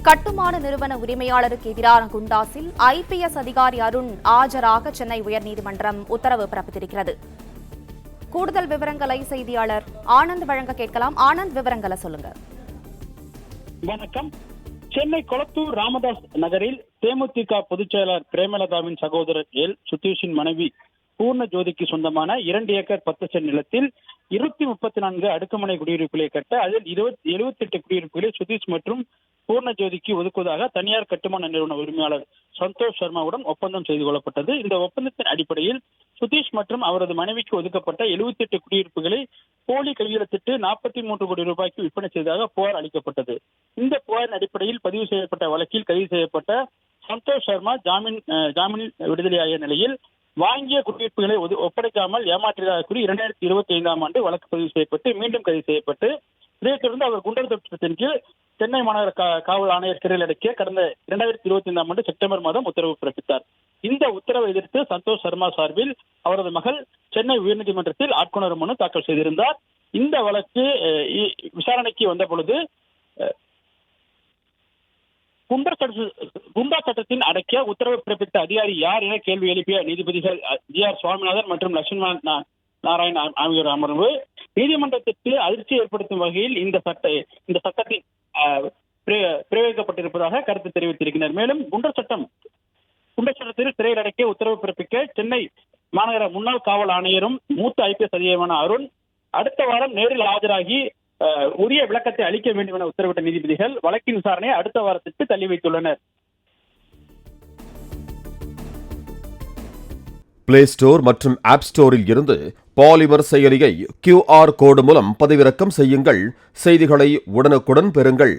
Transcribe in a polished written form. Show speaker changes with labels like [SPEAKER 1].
[SPEAKER 1] கட்டுமான நிறுவன உரிமையாளருக்கு எதிரான குண்டாசில் IPS அதிகாரி அருண் ஆஜராக சென்னை உயர்நீதிமன்றம் உத்தரவு பிறப்பித்திருக்கிறது. கூடுதல் விவரங்களை செய்தியாளர் ஆனந்த் வழங்க கேட்கலாம். ஆனந்த், விவரங்களை சொல்லுங்க.
[SPEAKER 2] வணக்கம். சென்னை கொளத்தூர் ராமதாஸ் நகரில் தேமுதிக பொதுச் செயலாளர் பிரேமலதாவின் சகோதரர் எல் சுதீஷின் மனைவி பூர்ண ஜோதிக்கு சொந்தமான 2 ஏக்கர் 10 சென்ட் நிலத்தில் 234 அடுக்குமனை குடியிருப்புகளை கட்ட அதில் 78 குடியிருப்புகளை சுதீஷ் மற்றும் பூர்ண ஜோதிக்கு ஒதுக்குவதாக தனியார் கட்டுமான நிறுவன உரிமையாளர் சந்தோஷ் சர்மாவுடன் ஒப்பந்தம் செய்து கொள்ளப்பட்டது. இந்த ஒப்பந்தத்தின் அடிப்படையில் சுதீஷ் மற்றும் அவரது மனைவிக்கு ஒதுக்கப்பட்ட 78 குடியிருப்புகளை போலி கையெழுத்திட்டு 43 கோடி ரூபாய்க்கு விற்பனை செய்ததாக புகார் அளிக்கப்பட்டது. இந்த புகாரின் அடிப்படையில் பதிவு செய்யப்பட்ட வழக்கில் கைது செய்யப்பட்ட சந்தோஷ் சர்மா ஜாமீனில் விடுதலையாகிய நிலையில் வாங்கிய குடியிருப்புகளை ஒப்படைக்காமல் ஏமாற்றியதாக கூறி 2025ஆம் ஆண்டு வழக்கு பதிவு செய்யப்பட்டு மீண்டும் கைது செய்யப்பட்டு இதைத் தொடர்ந்து அவர் குண்டர் சட்டத்தின் கீழ் சென்னை மாநகர காவல் ஆணையர் சிறையில் அடைக்க கடந்த 2025ஆம் ஆண்டு செப்டம்பர் மாதம் உத்தரவு பிறப்பித்தார். இந்த உத்தரவை எதிர்த்து சந்தோஷ் சர்மா சார்பில் அவரது மகள் சென்னை உயர்நீதிமன்றத்தில் ஆட்கொணர் மனு தாக்கல் செய்திருந்தார். இந்த வழக்கு விசாரணைக்கு வந்த பொழுது குண்டா சட்டத்தின் அடக்கிய உத்தரவு பிறப்பித்த அதிகாரி யார் என கேள்வி எழுப்பிய நீதிபதிகள் GR சுவாமிநாதன் மற்றும் லட்சுமண நாராயண் ஆகியோர் அமர்வு நீதிமன்றத்திற்கு அதிர்ச்சி ஏற்படுத்தும் வகையில் இந்த சட்டத்தில் பிரயோகிக்கப்பட்டிருப்பதாக கருத்து தெரிவித்திருக்கிறார். மேலும் குண்டர் சட்டத்தில் சிறையில் அடைக்க உத்தரவு பிறப்பிக்க சென்னை மாநகர முன்னாள் காவல் ஆணையரும் மூத்த IPS அதிகாரியான அருண் அடுத்த வாரம் நேரில் ஆஜராகி உரிய விளக்கத்தை அளிக்க வேண்டும் என உத்தரவிட்ட நீதிபதிகள் வழக்கின் விசாரணையை அடுத்த வாரத்திற்கு தள்ளி வைத்துள்ளனர்.
[SPEAKER 3] பிளே ஸ்டோர் மற்றும் ஆப் ஸ்டோரில் இருந்து பாலிமர் செயலியை QR கோடு மூலம் பதிவிறக்கம் செய்யுங்கள். செய்திகளை உடனுக்குடன் பெறுங்கள்.